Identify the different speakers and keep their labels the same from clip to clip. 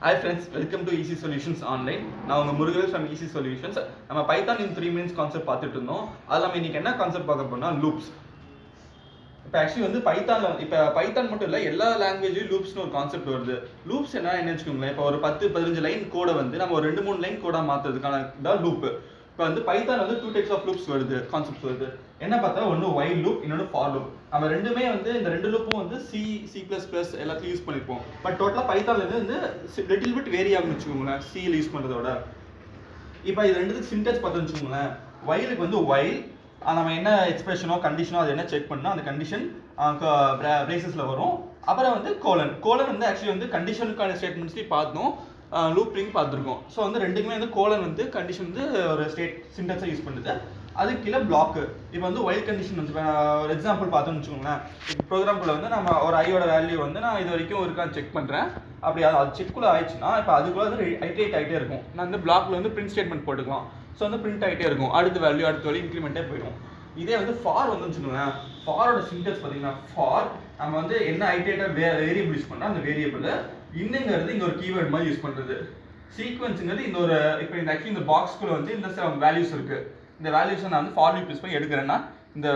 Speaker 1: Hi friends, welcome to Easy Solutions Online. நான் உங்க Murugesh from Easy Solutions. நம்ம Python in 3 minutes concept பார்த்துட்டு இருந்தோம். அதுல நம்ம இன்னைக்கு என்ன கான்செப்ட் பார்க்க போறோம்னா லூப்ஸ். இப்போ ஆக்சுவலி வந்து பைத்தான் மட்டும் இல்லை, எல்லா லாங்குவேஜ்லையும் லூப்ஸ்னு ஒரு கான்செப்ட் வருது. லூப்ஸ் என்ன வச்சுக்கோங்களேன், இப்போ ஒரு 10-15 லைன் கோடை வந்து நம்ம ஒரு 2-3 லைன் கோடா மாற்றுறதுக்கான தான் லூப். இப்போ வந்து பைத்தான் வந்து 2 டைப்ஸ் ஆஃப் லூப்ஸ் வருது, கான்செப்ட்ஸ் வருது. என்ன பார்த்தா ஒன்று வைல் லூப், இன்னொன்று ஃபார் லூப். நம்ம ரெண்டுமே வந்து இந்த ரெண்டு லூப்பும் வந்து C++ எல்லாத்தையும் யூஸ் பண்ணிப்போம். பட் டோட்டலாக பைத்தான்ல வந்து லிட்டில் பிட் வேரி ஆகும்னு வச்சுக்கோங்களேன், சியில் யூஸ் பண்ணுறதோட. இப்போ இது ரெண்டுத்துக்கு சின்டெக்ஸ் பார்த்தோன்னு வச்சுக்கோங்களேன். வைலுக்கு வந்து வைல், நம்ம என்ன எக்ஸ்பிரஷனோ கண்டிஷனோ அது என்ன செக் பண்ணால் அந்த கண்டிஷன் பிரேசஸில் வரும். அப்புறம் வந்து கோலன் வந்து ஆக்சுவலி வந்து கண்டிஷனுக்கான ஸ்டேட்மெண்ட்ஸ்லேயும் பார்த்தோம், லூப்பிங் பார்த்துருக்கோம். ஸோ வந்து ரெண்டுக்குமே வந்து கோலன் வந்து கண்டிஷன் வந்து ஒரு சின்டெக்ஸை யூஸ் பண்ணுது. அதுக்கு கீழே பிளாக்கு. இப்போ வந்து வைல் கண்டிஷன் வந்து ஒரு எக்ஸாம்பிள் பார்த்தோம்னு வச்சுக்கோங்களேன். இப்போ ப்ரோக்ராம்குள்ளே வந்து நம்ம ஒரு ஐயோட வேல்யூ வந்து நான் இது வரைக்கும் இருக்கான்னு செக் பண்ணுறேன். அப்படி அது செக்குள்ளே ஆயிடுச்சுன்னா இப்போ அதுக்குள்ளே வந்து ஐட்ரேட் ஆகிட்டே இருக்கும். நான் வந்து பிளாக்ல வந்து பிரிண்ட் ஸ்டேட்மெண்ட் போட்டுக்கலாம். ஸோ வந்து பிரிண்ட் ஆகிட்டே இருக்கும், அடுத்த வேல்யூ இன்க்ரிமெண்ட்டே போயிடும். இதே வந்து ஃபார் வந்து வச்சுக்கோங்களேன். ஃபாரோட சின்டெக்ஸ் பார்த்தீங்கன்னா, ஃபார் நம்ம வந்து என்ன ஐட்ரேட்டர் வேரியபிள் யூஸ் பண்ணால் அந்த வேரியபிள் இன்னுங்கிறது இங்கே ஒரு கீவேர்டு மாதிரி யூஸ் பண்ணுறது. சீக்வன்ஸுங்கிறது இந்த ஒரு இப்போ இந்த ஆக்சுவலி இந்த பாக்ஸ்குள்ளே வந்து இந்த வேல்யூஸ் இருக்குது. இந்த வேல்யூஸை நான் வந்து ஃபார் லூப் யூஸ் பண்ணி எடுக்கிறேன்னா இந்த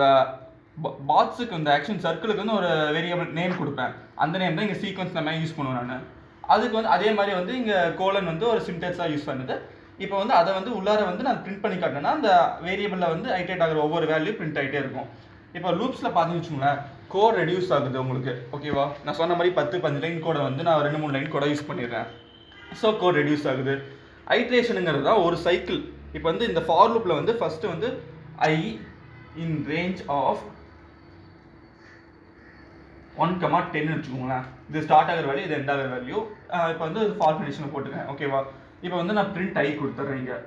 Speaker 1: பாக்ஸுக்கு இந்த ஆக்ஷன் சர்க்கிளுக்கு வந்து ஒரு வேரியபிள் நேம் கொடுப்பேன். அந்த நேம் தான் இங்கே சீக்வன்ஸ் நம்ம யூஸ் பண்ணுவேன் நான். அதுக்கு வந்து அதே மாதிரி வந்து இங்கே கோலன் வந்து ஒரு சின்டெக்ஸாக யூஸ் பண்ணுது. இப்போ வந்து அதை வந்து உள்ளார வந்து நான் பிரிண்ட் பண்ணி காட்டினேன்னா அந்த வேரியபிளில் வந்து ஐட்ரேட் ஆகிற ஒவ்வொரு வேல்யூ பிரிண்ட் ஆகிட்டே இருக்கும். இப்போ லூப்ஸில் பார்த்தீங்கன்னு வச்சுக்கோங்களேன், கோட் ரெடியூஸ் ஆகுது உங்களுக்கு, ஓகேவா? நான் சொன்ன மாதிரி 10-15 லைன் கோடை வந்து நான் 2-3 லைன் கோடை யூஸ் பண்ணிடுறேன். ஸோ கோட் ரெடியூஸ் ஆகுது. ஐட்ரேஷனுங்கிறது தான் ஒரு சைக்கிள். இப்போ வந்து இந்த ஃபார் லூப்பில் வந்து ஃபஸ்ட்டு வந்து I in range of 1-10 வச்சுக்கோங்களேன். இது ஸ்டார்ட் ஆகிற வேல்யூ, இது எண்ட் ஆகிற வேல்யூ. இப்போ வந்து ஃபார் கண்டிஷனில் போட்டுருக்கேன், ஓகேவா? இப்போ வந்து நான் பிரிண்ட் I கொடுத்துட்றேன் இங்கே.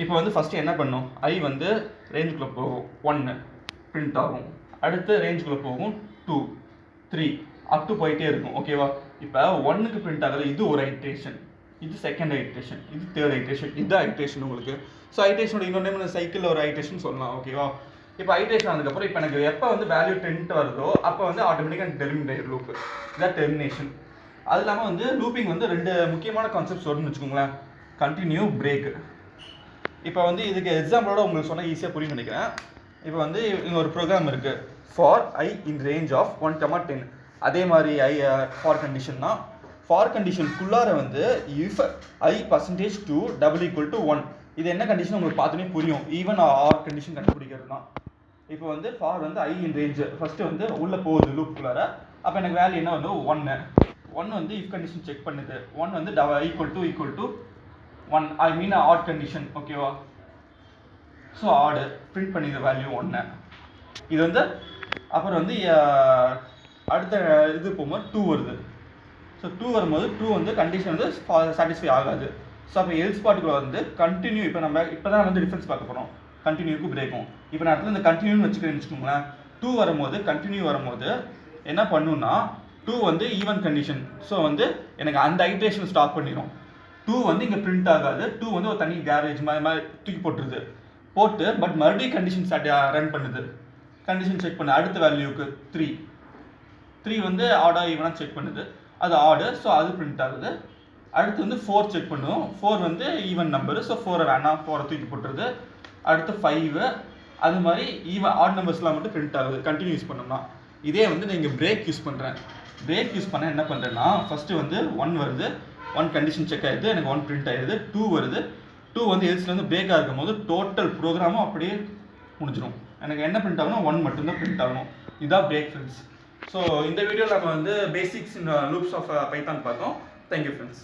Speaker 1: இப்போ வந்து ஃபஸ்ட்டு என்ன பண்ணும், I வந்து ரேஞ்சுக்குள்ளே போகும் 1 பிரிண்ட் ஆகும், அடுத்து ரேஞ்சுக்குள்ளே போகும் 2, 3 அப் டு போயிட்டே இருக்கும், ஓகேவா? இப்போ 1க்கு பிரிண்ட் ஆகுது, இது ஒரு ஐட்ரேஷன், இது செகண்ட் ஐட்ரேஷன், இது தேர்ட் ஐட்ரேஷன், இதுதான் ஐட்ரேஷன் உங்களுக்கு. ஸோ ஐட்ரேஷனோட இன்னொரு நேம் சைக்கிளில் ஒரு ஐட்ரேஷன் சொல்லலாம், ஓகேவா? இப்போ ஐட்ரேஷன் ஆனதுக்கப்புறம் இப்போ எனக்கு எப்போ வந்து வேல்யூ 10 வருதோ அப்போ வந்து ஆட்டோமேட்டிக்காக எனக்கு டெர்மினேட் ஆகிடும் லூப்பு. இதான் டெர்மினேஷன். அது இல்லாமல் வந்து லூப்பிங் வந்து 2 முக்கியமான கான்செப்ட்ஸ் வரும்னு வச்சுக்கோங்களேன். Continue, break. இப்போ வந்து இதுக்கு எக்ஸாம்பிளோட உங்களுக்கு சொன்னால் ஈஸியாக புரியும் நினைக்கிறேன். இப்போ வந்து இங்கே ஒரு ப்ரோக்ராம் இருக்குது, for I in range of 1-10. அதே மாதிரி ஃபார் கண்டிஷன்னா, ஃபார் கண்டிஷனுக்குள்ளார வந்து இஃப் I%2 = 1. இது என்ன கண்டிஷன் உங்களுக்கு பார்த்தோன்னே புரியும், ஈவன் ஆர் கண்டிஷன் கண்டுபிடிக்கிறது தான். இப்போ வந்து ஃபார் வந்து I in range ஃபஸ்ட்டு வந்து உள்ளே போகுது லூப்புக்குள்ளார. அப்போ எனக்கு வேல்யூ என்ன வந்து 1 வந்து இஃப் கண்டிஷன் செக் பண்ணுது. 1 வந்து == 1, ஐ மீன் ஆட் கண்டிஷன், ஓகேவா? ஸோ ஆடு பிரிண்ட் பண்ணிடுற வேல்யூ 1. இது வந்து அப்புறம் வந்து அடுத்த இது போகும்போது 2 வருது. ஸோ 2 வரும்போது 2 வந்து கண்டிஷன் வந்து சாட்டிஸ்ஃபை ஆகாது. ஸோ அப்போ எல்ஸ் பார்ட்டுக்குள்ள வந்து கண்டினியூ. இப்போ தான் வந்து டிஃப்ரென்ஸ் பார்க்க போகிறோம், கண்டினியூக்கு பிரேக்கும். இப்போ நான் இடத்துல இந்த கண்டினியூன்னு வச்சுக்கோங்களேன். 2 வரும்போது கண்டினியூ வரும்போது என்ன பண்ணுன்னா, 2 வந்து ஈவன் கண்டிஷன். ஸோ வந்து எனக்கு அந்த ஐட்ரேஷன் ஸ்டாப் பண்ணிடும். 2 வந்து இங்கே பிரிண்ட் ஆகாது. 2 வந்து ஒரு தனி கேரேஜ் மாதிரி தூக்கி போட்டுருது. பட் மறுபடியும் கண்டிஷன் ரன் பண்ணுது. கண்டிஷன் செக் பண்ணு அடுத்த வேல்யூக்கு 3 வந்து ஆடா ஈவனாக செக் பண்ணுது, அது ஆடு. ஸோ அது பிரிண்ட் ஆகுது. அடுத்து வந்து 4 செக் பண்ணுவோம். 4 வந்து ஈவன் நம்பரு. ஸோ 4 வேணாம், 4 தூக்கி போட்டுருது. அடுத்து 5 அது மாதிரி ஈவன் ஆட் நம்பர்ஸ்லாம் மட்டும் பிரிண்ட் ஆகுது கண்டினியூ யூஸ் பண்ணோம்னா. இதே வந்து நீங்கள் பிரேக் யூஸ் பண்ணுறேன். பிரேக் யூஸ் பண்ண என்ன பண்ணுறேன்னா, ஃபஸ்ட்டு வந்து 1 வருது, 1 கண்டிஷன் செக் ஆகிடுது, எனக்கு 1 பிரிண்ட் ஆகிடுது. 2 வருது, 2 வந்து எல்ஸ்லேருந்து பிரேக்காக இருக்கும் போது டோட்டல் ப்ரோக்ராமும் அப்படியே முடிஞ்சிடும். எனக்கு என்ன பிரிண்ட் ஆகணும், 1 மட்டும்தான் பிரிண்ட் ஆகணும். இதுதான் பிரேக் ஃப்ரெண்ட்ஸ். ஸோ இந்த வீடியோவில் நம்ம வந்து basics in loops of Python பார்த்தோம். Thank you friends.